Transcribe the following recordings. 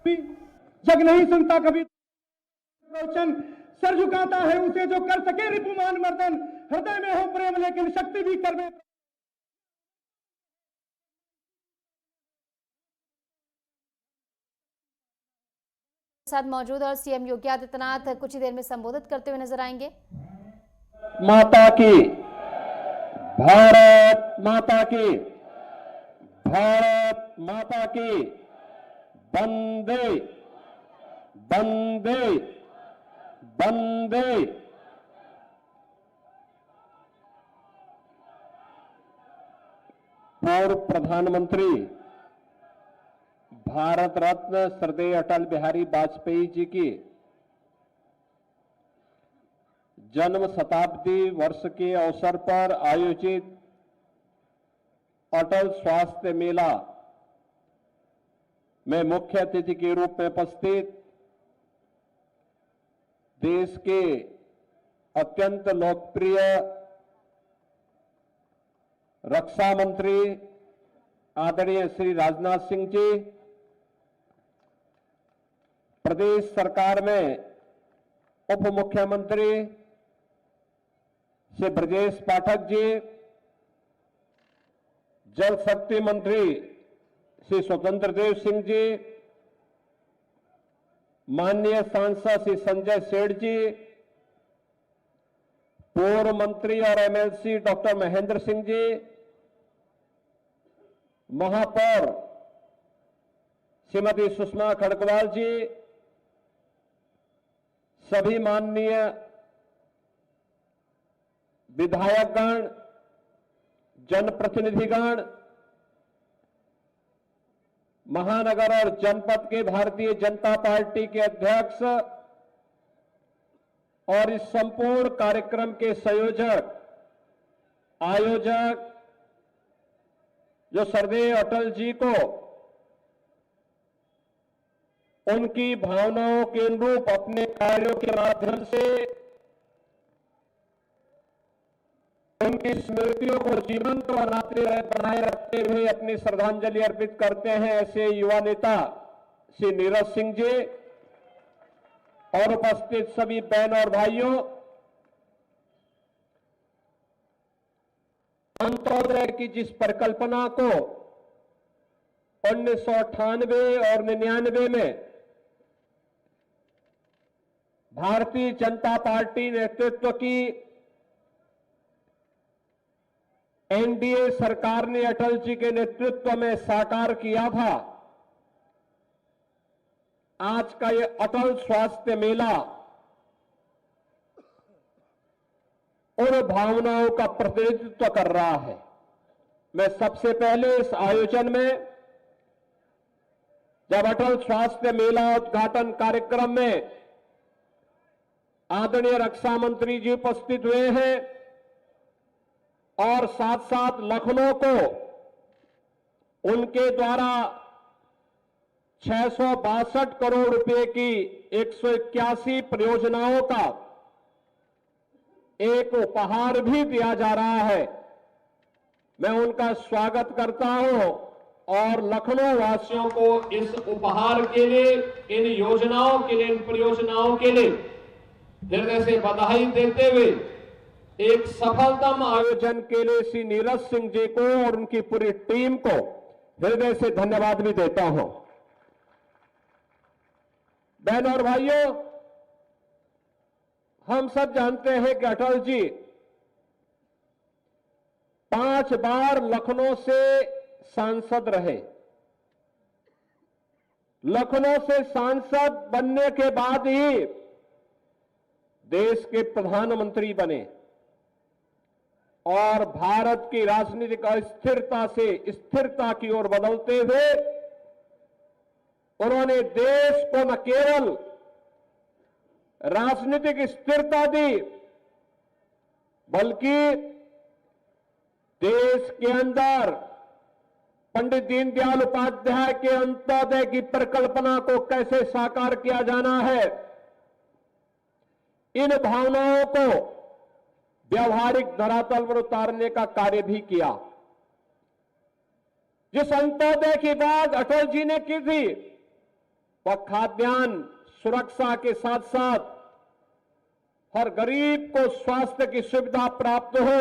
जग नहीं सुनता कभी रोचन, सर झुकाता है उसे जो कर सके रिपुमान मर्दन। हृदय में हो प्रेम लेकिन शक्ति भी करवे। साथ मौजूद और सीएम योगी आदित्यनाथ कुछ ही देर में संबोधित करते हुए नजर आएंगे। माता की, भारत माता की, भारत माता की, वंदे वंदे वंदे। पूर्व प्रधानमंत्री भारत रत्न श्रद्धेय अटल बिहारी वाजपेयी जी की जन्म शताब्दी वर्ष के अवसर पर आयोजित अटल स्वास्थ्य मेला में मुख्य अतिथि के रूप में उपस्थित देश के अत्यंत लोकप्रिय रक्षा मंत्री आदरणीय श्री राजनाथ सिंह जी, प्रदेश सरकार में उप मुख्यमंत्री श्री ब्रजेश पाठक जी, जल शक्ति मंत्री श्री स्वतंत्र देव सिंह जी, माननीय सांसद श्री संजय सेठ जी, पूर्व मंत्री और एमएलसी डॉक्टर महेंद्र सिंह जी, महापौर श्रीमती सुषमा खड़गवाल जी, सभी माननीय विधायकगण, जनप्रतिनिधिगण, महानगर और जनपद के भारतीय जनता पार्टी के अध्यक्ष और इस संपूर्ण कार्यक्रम के संयोजक, आयोजक, जो श्रद्धेय अटल जी को उनकी भावनाओं के अनुरूप अपने कार्यों के माध्यम से उनकी स्मृतियों को जीवंत बनाए रखते हुए अपनी श्रद्धांजलि अर्पित करते हैं, ऐसे युवा नेता श्री नीरज सिंह जी और उपस्थित सभी बहन और भाइयों, अंत्योदय की जिस परिकल्पना को 1998 और 99 में भारतीय जनता पार्टी नेतृत्व की एनडीए सरकार ने अटल जी के नेतृत्व में साकार किया था, आज का ये अटल स्वास्थ्य मेला उन भावनाओं का प्रतिनिधित्व कर रहा है। मैं सबसे पहले इस आयोजन में जब अटल स्वास्थ्य मेला उद्घाटन कार्यक्रम में आदरणीय रक्षा मंत्री जी उपस्थित हुए हैं और साथ साथ लखनऊ को उनके द्वारा 662 करोड़ रुपए की 181 परियोजनाओं का एक उपहार भी दिया जा रहा है, मैं उनका स्वागत करता हूं और लखनऊ वासियों को इस उपहार के लिए, इन योजनाओं के लिए, इन परियोजनाओं के लिए हृदय से बधाई देते हुए एक सफलतम आयोजन के लिए श्री नीरज सिंह जी को और उनकी पूरी टीम को हृदय से धन्यवाद भी देता हूं। बहन और भाइयों, हम सब जानते हैं कि अटल जी 5 बार लखनऊ से सांसद रहे। लखनऊ से सांसद बनने के बाद ही देश के प्रधानमंत्री बने और भारत की राजनीतिक अस्थिरता से स्थिरता की ओर बदलते हुए उन्होंने देश को न केवल राजनीतिक स्थिरता दी, बल्कि देश के अंदर पंडित दीनदयाल उपाध्याय के अंत्योदय की परिकल्पना को कैसे साकार किया जाना है, इन भावनाओं को व्यवहारिक धरातल पर उतारने का कार्य भी किया। जिस अंत्योदय की बात अटल जी ने की थी, व खाद्यान्न सुरक्षा के साथ साथ हर गरीब को स्वास्थ्य की सुविधा प्राप्त हो।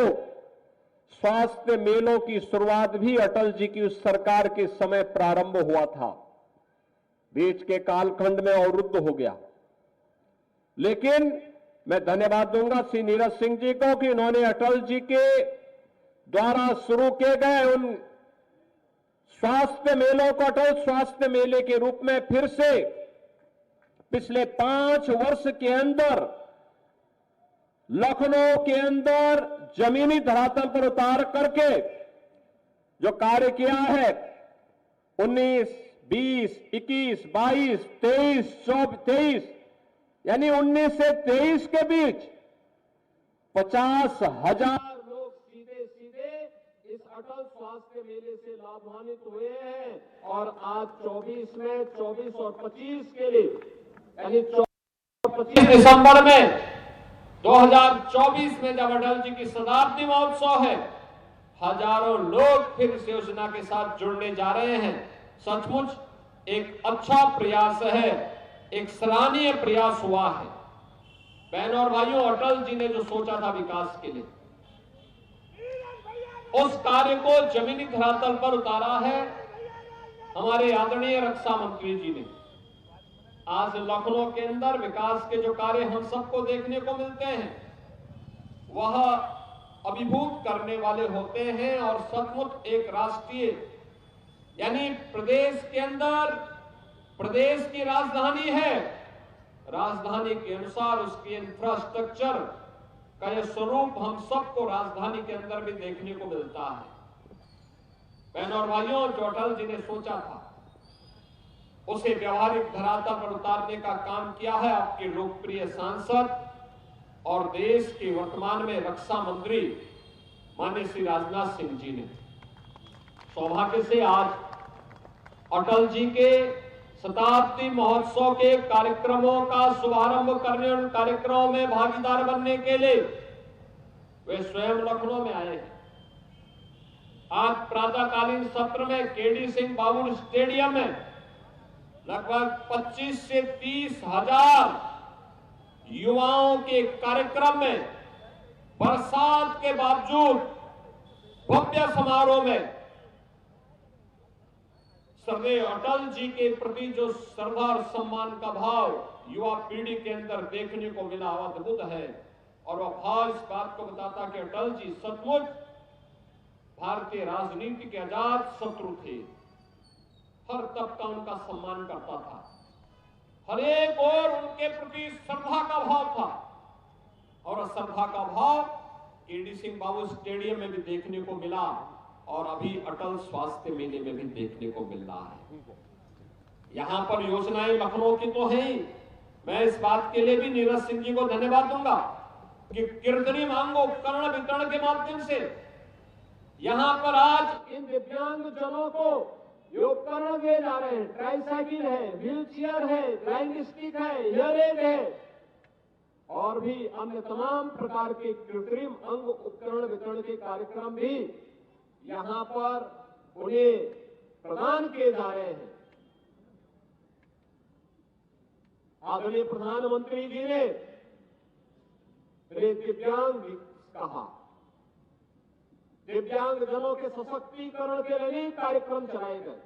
स्वास्थ्य मेलों की शुरुआत भी अटल जी की उस सरकार के समय प्रारंभ हुआ था, बीच के कालखंड में अवरुद्ध हो गया। लेकिन मैं धन्यवाद दूंगा श्री नीरज सिंह जी को कि उन्होंने अटल जी के द्वारा शुरू किए गए उन स्वास्थ्य मेलों को अटल स्वास्थ्य मेले के रूप में फिर से पिछले 5 वर्ष के अंदर लखनऊ के अंदर जमीनी धरातल पर उतार करके जो कार्य किया है 19, 20, 21, 22, 23, 23 यानी 19 से 23 के बीच 50,000 लोग सीधे सीधे इस अटल स्वास्थ्य मेले से लाभान्वित हुए हैं। और आज 24 में 24 और 25 के लिए यानी 25 दिसंबर में 2024 में जब अटल जी की शताब्दी महोत्सव है, हजारों लोग फिर इस योजना के साथ जुड़ने जा रहे हैं। सचमुच एक अच्छा प्रयास है, एक सराहनीय प्रयास हुआ है। बहनों और भाइयों, अटल जी ने जो सोचा था विकास के लिए, उस कार्य को जमीनी धरातल पर उतारा है हमारे आदरणीय रक्षा मंत्री जी ने। आज लखनऊ के अंदर विकास के जो कार्य हम सबको देखने को मिलते हैं, वह अभिभूत करने वाले होते हैं और सचमुच एक राष्ट्रीय यानी प्रदेश के अंदर प्रदेश की राजधानी है, राजधानी के अनुसार उसकी इंफ्रास्ट्रक्चर का यह स्वरूप हम सबको राजधानी के अंदर भी देखने को मिलता है। बहनों और भाइयों, जो अटल जी ने सोचा था उसे व्यवहारिक धरातल पर उतारने का काम किया है आपके लोकप्रिय सांसद और देश के वर्तमान में रक्षा मंत्री माननीय श्री राजनाथ सिंह जी ने। सौभाग्य से आज अटल जी के शताब्दी महोत्सव के कार्यक्रमों का शुभारंभ करने, उन कार्यक्रमों में भागीदार बनने के लिए वे स्वयं लखनऊ में आए हैं। आज प्रातःकालीन सत्र में केडी सिंह बाबू स्टेडियम में लगभग 25 से 30 हजार युवाओं के कार्यक्रम में बरसात के बावजूद भव्य समारोह में श्रद्धेय अटल जी के प्रति जो श्रद्धा और सम्मान का भाव युवा पीढ़ी के अंदर देखने को मिला, अद्भुत है। और वह भाव इस बात को बताता कि अटल जी सचमुच भारतीय राजनीति के आजाद शत्रु थे। हर तबका उनका सम्मान करता था, हर एक और उनके प्रति श्रद्धा का भाव था। और श्रद्धा का भाव केडी सिंह बाबू स्टेडियम में भी देखने को मिला और अभी अटल स्वास्थ्य मेले में भी देखने को मिल रहा है। यहां पर योजनाएं लखनऊ की तो है ही। मैं इस बात के लिए भी नीरज सिंह जी को धन्यवाद दूंगा कि कृत्रिम अंग उपकरण वितरण के माध्यम से यहां पर आज इन दिव्यांग जनों को ये उपकरण दिए जा रहे हैं। ट्राईसाइकिल है, व्हील चेयर है, फ्लाइंग स्टिक है, हियरिंग है और भी अन्य तमाम प्रकार के कृत्रिम अंग उपकरण वितरण के कार्यक्रम भी यहां पर उन्हें प्रदान किए जा रहे हैं। आदरणीय प्रधानमंत्री जी ने दिव्यांग कहा, दिव्यांग जनों के सशक्तिकरण के लिए कार्यक्रम चलाए गए।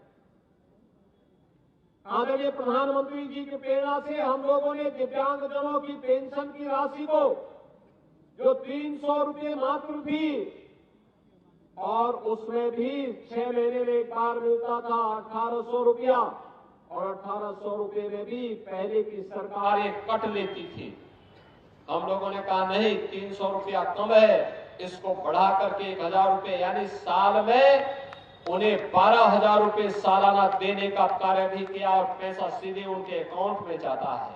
आदरणीय प्रधानमंत्री जी की प्रेरणा से हम लोगों ने दिव्यांग जनों की पेंशन की राशि को जो 300 रुपये मात्र थी और उसमें भी 6 महीने में एक बार मिलता था 1800 रुपया और 1800 रुपये में भी पहले की सरकार कट लेती थी। हम लोगों ने कहा नहीं, 300 रुपया कम है, इसको बढ़ा करके 1000 रुपये यानी साल में उन्हें 12,000 रुपये सालाना देने का कार्य भी किया और पैसा सीधे उनके अकाउंट में जाता है।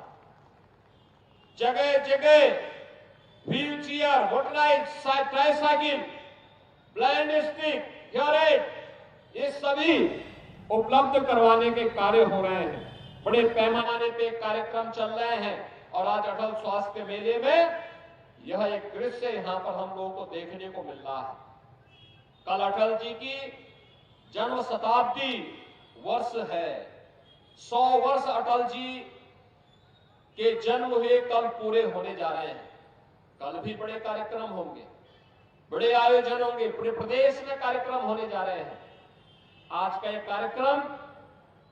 जगह जगह wheel chair, motorise tricycle, blind stick, hearing, ये सभी उपलब्ध करवाने के कार्य हो रहे हैं। बड़े पैमाने पे कार्यक्रम चल रहे हैं और आज अटल स्वास्थ्य मेले में यह एक दृश्य यहां पर हम लोगों को देखने को मिल रहा है। कल अटल जी की जन्म शताब्दी वर्ष है 100 वर्ष अटल जी के जन्म हुए कल पूरे होने जा रहे हैं। कल भी बड़े कार्यक्रम होंगे, बड़े आयोजन होंगे, पूरे प्रदेश में कार्यक्रम होने जा रहे हैं। आज का एक कार्यक्रम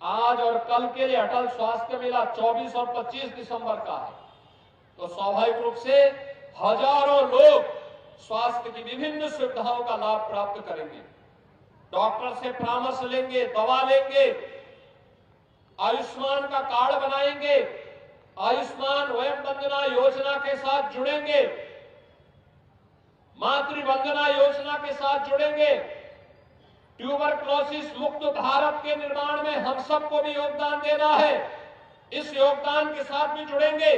आज और कल के लिए अटल स्वास्थ्य मेला 24 और 25 दिसंबर का है। तो स्वाभाविक रूप से हजारों लोग स्वास्थ्य की विभिन्न सुविधाओं का लाभ प्राप्त करेंगे, डॉक्टर से परामर्श लेंगे, दवा लेंगे, आयुष्मान का कार्ड बनाएंगे, आयुष्मान वयम वंदना योजना के साथ जुड़ेंगे, मातृ वंदना योजना के साथ जुड़ेंगे। ट्यूबरक्लोसिस मुक्त भारत के निर्माण में हम सबको भी योगदान देना है, इस योगदान के साथ भी जुड़ेंगे।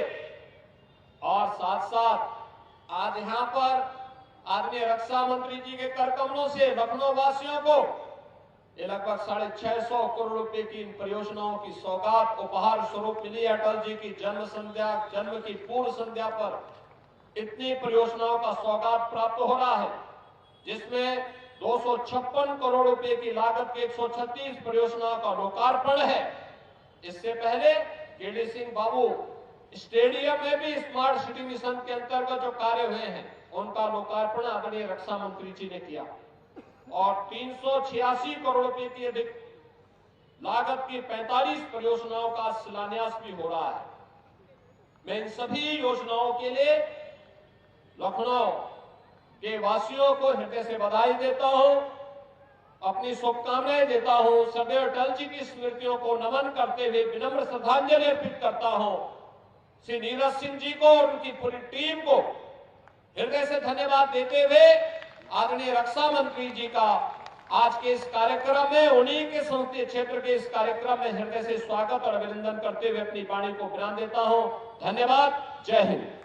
और साथ साथ आज यहां पर आदरणीय रक्षा मंत्री जी के कर कमलों से लखनऊ वासियों को ये लगभग 650 करोड़ रुपए की इन परियोजनाओं की सौगात उपहार स्वरूप मिली। अटल जी की जन्म की पूर्ण संध्या पर इतनी परियोजनाओं का सौगात प्राप्त हो रहा है, जिसमें 256 करोड़ रुपए की लागत के 136 परियोजनाओं का लोकार्पण है। इससे पहले केडी सिंह बाबू स्टेडियम में भी स्मार्ट सिटी मिशन के अंतर्गत जो कार्य हुए हैं उनका लोकार्पण आदरणीय रक्षा मंत्री जी ने किया और 386 करोड़ रुपए की अधिक लागत की 45 परियोजनाओं का शिलान्यास भी हो रहा है। मैं इन सभी योजनाओं के लिए लखनऊ के वासियों को हृदय से बधाई देता हूं, अपनी शुभकामनाएं देता हूं। सदैव अटल जी की स्मृतियों को नमन करते हुए विनम्र श्रद्धांजलि अर्पित करता हूं। श्री नीरज सिंह जी को और उनकी पूरी टीम को हृदय से धन्यवाद देते हुए आदरणीय रक्षा मंत्री जी का आज के इस कार्यक्रम में, उन्हीं के संसदीय क्षेत्र के इस कार्यक्रम में हृदय से स्वागत और अभिनंदन करते हुए अपनी वाणी को विराम देता हूं। धन्यवाद। जय हिंद।